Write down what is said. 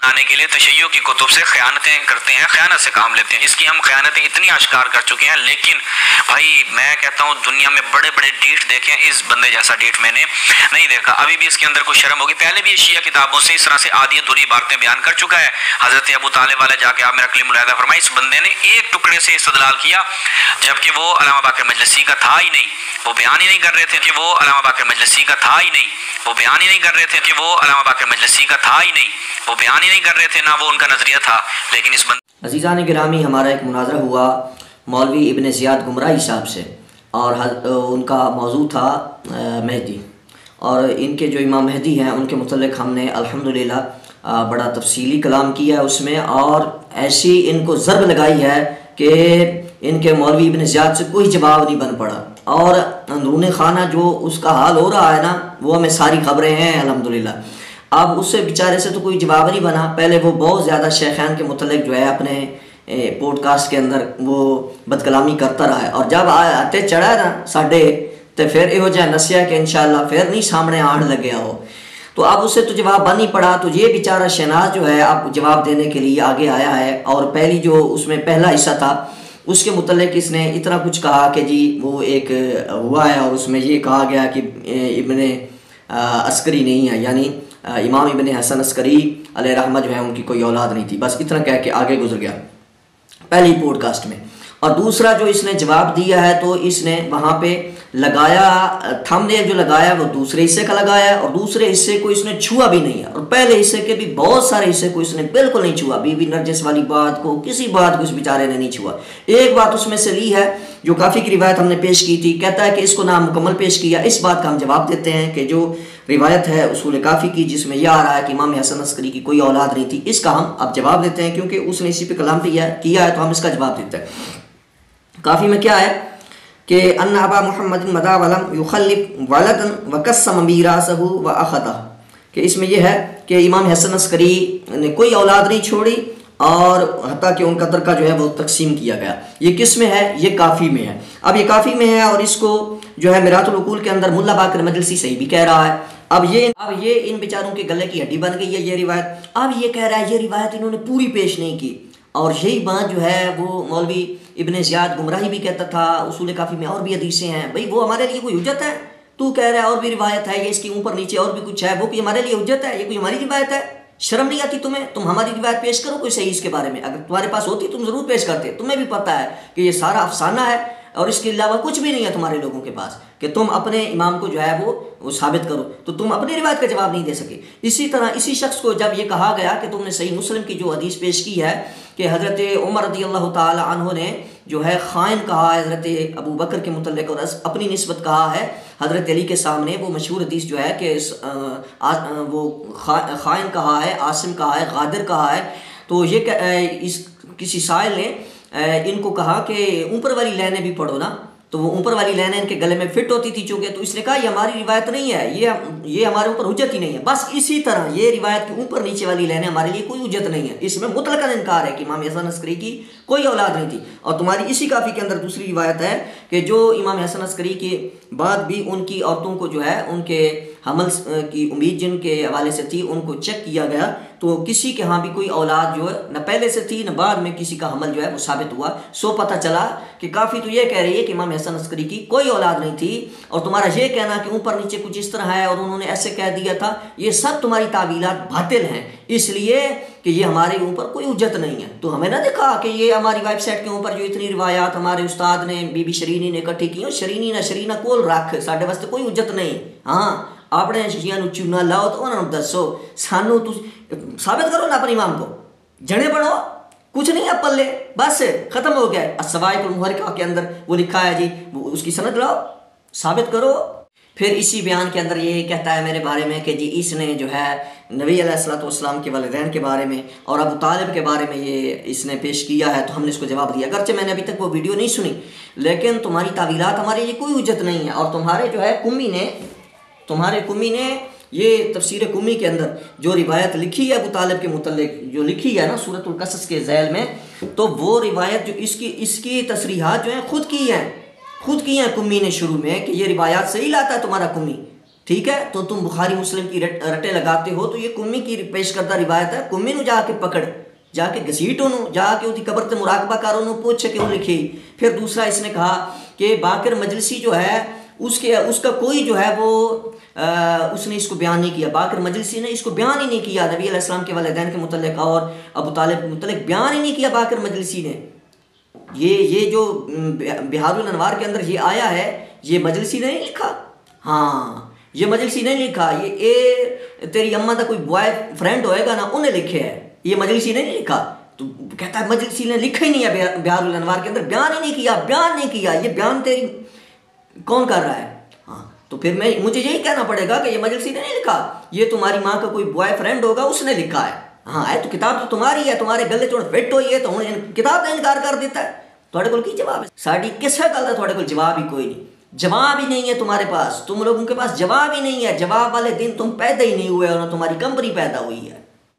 आने के लिए तशय्यो की कुतुब से ख़यानतें करते हैं, ख़यानत से काम लेते हैं। इसकी हम ख़यानतें इतनी आश्कार कर चुके हैं, लेकिन भाई मैं कहता हूँ दुनिया में बड़े बड़े डीठ देखे, इस बंदे जैसा डीठ मैंने नहीं देखा। अभी भी इसके अंदर कोई शर्म होगी। पहले भी शिया किताबों से इस तरह से आधी अधूरी बातें बयान कर चुका है। हज़रत अबू तालिब वाला जाके आप मेरा कलीम मुलाहिदा फरमाए, इस बंदे ने एक टुकड़े से इस्तदलाल किया जबकि वो अल्लामा बाक़िर मजलिसी का था ही नहीं। वो बयान ही नहीं कर रहे थे कि वो अल्लामा बाक़िर मजलिसी का था ही नहीं। वो बयान ही नहीं कर रहे थे कि वो अल्लामा बाक़िर मजलिसी का था ही नहीं। वो बयान ही नहीं कर रहे थे, ना वो उनका नजरिया था। लेकिन इस अज़ीज़ान गिरामी, हमारा एक मुनाज़रा हुआ मौलवी इब्न ज़ियाद गुमराही साहब से, और उनका मौजू था मेहदी, और इनके जो इमाम मेहदी हैं उनके मुतल्लिक़ हमने अल्हम्दुलिल्लाह बड़ा तफसीली कलाम किया है उसमें, और ऐसी इनको ज़रब लगाई है कि इनके मौलवी इब्न ज़ियाद से कोई जवाब नहीं बन पड़ा। और अंदरूनी खाना जो उसका हाल हो रहा है ना, वो हमें सारी खबरें हैं अल्हम्दुलिल्लाह। अब उससे बेचारे से तो कोई जवाब नहीं बना। पहले वो बहुत ज़्यादा शेखैन के मुतल्लिक़ जो है अपने पॉडकास्ट के अंदर वो बदकलामी करता रहा है, और जब आते चढ़ा ना साढ़े तो फिर यो जहा नसिया कि इंशाअल्लाह फिर नहीं सामने आने लगे हो। तो अब उससे तो जवाब बन ही पड़ा। तो ये बेचारा शहनाज जो है अब जवाब देने के लिए आगे आया है, और पहली जो उसमें पहला हिस्सा था उसके मुतल्लिक़ इसने इतना कुछ कहा कि जी वो एक हुआ है, और उसमें ये कहा गया कि इब्ने अस्करी नहीं है, यानी इमाम इब्न हसन अस्करी अलैहि रहमह जो है उनकी कोई औलाद नहीं थी। बस इतना कह के आगे गुजर गया पहली पॉडकास्ट में। और दूसरा जो इसने जवाब दिया है तो इसने वहाँ पे लगाया थंबनेल जो लगाया वो दूसरे हिस्से का लगाया, और दूसरे हिस्से को इसने छुआ भी नहीं है, और पहले हिस्से के भी बहुत सारे हिस्से को इसने बिल्कुल नहीं छुआ। बीबी नरजिस वाली बात को, किसी बात को इस बेचारे ने नहीं छुआ। एक बात उसमें से ली है जो काफ़ी की रिवायत हमने पेश की थी, कहता है कि इसको ना मुकम्मल पेश किया। इस बात का हम जवाब देते हैं कि जो रिवायत है उसूल काफ़ी की जिसमें यह आ रहा है कि इमाम हसन अस्करी की कोई औलाद नहीं थी, इसका हम अब जवाब देते हैं, क्योंकि उसने इसी पे कलाम किया है तो हम इसका जवाब देते हैं। काफ़ी में क्या है कि अन्ना अबा मुहम्मद मदा वलम युखल्लिफ वलदन वकस्सम मीरासहु व अखदा, कि इसमें यह है कि इमाम हसन अस्करी ने कोई औलाद नहीं छोड़ी, और हत्ता कि उनका तरका जो है वो तकसीम किया गया। ये किस में है? ये काफ़ी में है। अब ये काफ़ी में है, और इसको जो है मिरातुल उकूल के अंदर मुल्ला बाक़िर मजलिसी सही भी कह रहा है। अब ये इन बेचारों के गले की हड्डी बन गई है ये रिवायत। अब ये कह रहा है ये रिवायत इन्होंने पूरी पेश नहीं की, और यही बात जो है वो मौलवी इब्न ज़ियाद गुमराही भी कहता था। उसूल काफ़ी में और भी हदीसें हैं। भाई वो हमारे लिए कोई हुज्जत है? तू कह रहा है और भी रिवायत है, ये इसके ऊपर नीचे और भी कुछ है, वो कोई हमारे लिए हुज्जत है? ये कोई हमारी रिवायत है? शर्म नहीं आती तुम्हें? तुम हमारी रिवायत पेश करो कोई सही इसके बारे में। अगर तुम्हारे पास होती तुम ज़रूर पेश करते। तुम्हें भी पता है कि ये सारा अफसाना है, और इसके अलावा कुछ भी नहीं है तुम्हारे लोगों के पास कि तुम अपने इमाम को जो है वो साबित करो। तो तुम अपनी रिवायत का जवाब नहीं दे सके। इसी तरह इसी शख्स को जब ये कहा गया कि तुमने सही मुस्लिम की जो हदीस पेश की है कि हज़रत उमर रज़ियल्लाहु ताला अन्हु ने जो है ख़ाइन कहा है हज़रत अबू बकर के मुतल्लिक़, और अपनी निस्बत कहा है हज़रत अली के सामने। वो मशहूर हदीस जो है कि वो ख़ाइन कहा है, आसिम कहा है, गादिर कहा है। तो ये किसी साइल ने इनको कहा कि ऊपर वाली लाइनें भी पढ़ो ना, तो वो ऊपर वाली लाइनें इनके गले में फिट होती थी चूँकि, तो इसने कहा ये हमारी रिवायत नहीं है, ये हमारे ऊपर हुज्जत ही नहीं है। बस इसी तरह ये रिवायत के ऊपर नीचे वाली लाइनें हमारे लिए कोई हुज्जत नहीं है। इसमें मुतलकन इनकार है कि इमाम हसन अस्करी की कोई औलाद नहीं थी। और तुम्हारी इसी काफ़ी के अंदर दूसरी रिवायत है कि जो इमाम हसन अस्करी के बाद भी उनकी औरतों को जो है उनके हमल की उम्मीद जिनके हवाले से थी उनको चेक किया गया, तो किसी के यहाँ भी कोई औलाद जो है न पहले से थी न बाद में किसी का हमल जो है वो साबित हुआ। सो पता चला कि काफ़ी तो ये कह रही है कि इमाम हसन अस्करी की कोई औलाद नहीं थी, और तुम्हारा ये कहना कि ऊपर नीचे कुछ इस तरह है और उन्होंने ऐसे कह दिया था, ये सब तुम्हारी तावीलात बातिल हैं, इसलिए कि ये हमारे ऊपर कोई हुज्जत नहीं है। तो हमें ना दिखा कि ये हमारी वेबसाइट के ऊपर जो इतनी रिवायात हमारे उस्ताद ने बीबी शरीनी ने इकट्ठी की, शरीनी ना शरीना कोल रख, साढ़े वास्ते कोई हुज्जत नहीं। हाँ अपने शिशियां चूना लाओ तो उन्होंने दसो सानू साबित करो ना अपने इमाम को, जने पढ़ो, कुछ नहीं है पल्ले, बस खत्म हो गया। अस्सवाइकुल मुहर्रिका के अंदर वो लिखा है जी, वो उसकी सनद लाओ, साबित करो। फिर इसी बयान के अंदर ये कहता है मेरे बारे में कि जी इसने जो है नबी अलैहिस्सलातु वस्सलाम के वालिदैन के बारे में और अबू तालिब के बारे में ये इसने पेश किया है। तो हमने इसको जवाब दिया, अगरचे मैंने अभी तक वो वीडियो नहीं सुनी, लेकिन तुम्हारी तावीलात हमारे लिए कोई हुज्जत नहीं है। और तुम्हारे जो है तुम्हारे कुम्मी ने ये तफसीर कुम्मी के अंदर जो रिवायत लिखी है अबू तालिब के मुतल्लिक जो लिखी है ना सूरतुल कसस के ज़ैल में, तो वो रिवायत जो इसकी तसरीहात जो है खुद की हैं कुम्मी ने शुरू में कि ये रिवायात सही लाता है तुम्हारा कुम्मी। ठीक है, तो तुम बुखारी मुस्लिम की रटे लगाते हो, तो ये कुम्मी की पेश करदा रिवायत है। कुम्मी नू जाके पकड़, जाके घसीट उन्होंने, जाके उसकी कबर ते मुराकबा कर, उन्होंने पूछ क्यों लिखी। फिर दूसरा इसने कहा कि बाकर मजलिसी जो है उसका कोई जो है वो उसने इसको बयान नहीं किया, बाकर मजलिसी ने इसको बयान ही नहीं किया नबी अलैहिस्सलाम के वालिदैन के मुतल्लिक़ और अबू तालिब के मुतल्लिक़ बयान ही नहीं किया बाकर मजलिसी ने। ये जो बिहारुल अनवार के अंदर ये आया है, ये मजलिसी ने नहीं लिखा। हाँ, ये मजलिसी ने लिखा, ये तेरी अम्मा का कोई बॉय फ्रेंड होएगा ना, उन्हें लिखे है, ये मजलिसी ने नहीं लिखा। तो कहता है मजलिसी ने लिखा ही नहीं है, बिहारुल अनवार के अंदर बयान ही नहीं किया, बयान नहीं किया। ये बयान तेरी कौन कर रहा है? हाँ, तो फिर मुझे यही कहना पड़ेगा कि ये मजलिसी ने नहीं लिखा, ये तुम्हारी माँ का कोई बॉय फ्रेंड होगा, उसने लिखा है। हाँ है तो किताब तो तुम्हारी है, तुम्हारे गले चोड़ फिट हुई है, तो हूँ किताब का इनकार कर देता है। थोड़े को की जवाब है? साड़ी किसा गल है, थोड़े को जवाब ही कोई नहीं, जवाब ही नहीं है तुम्हारे पास, तुम लोगों के पास जवाब ही नहीं है। जवाब वाले दिन तुम पैदा ही नहीं हुए और तुम्हारी कंपनी पैदा हुई है।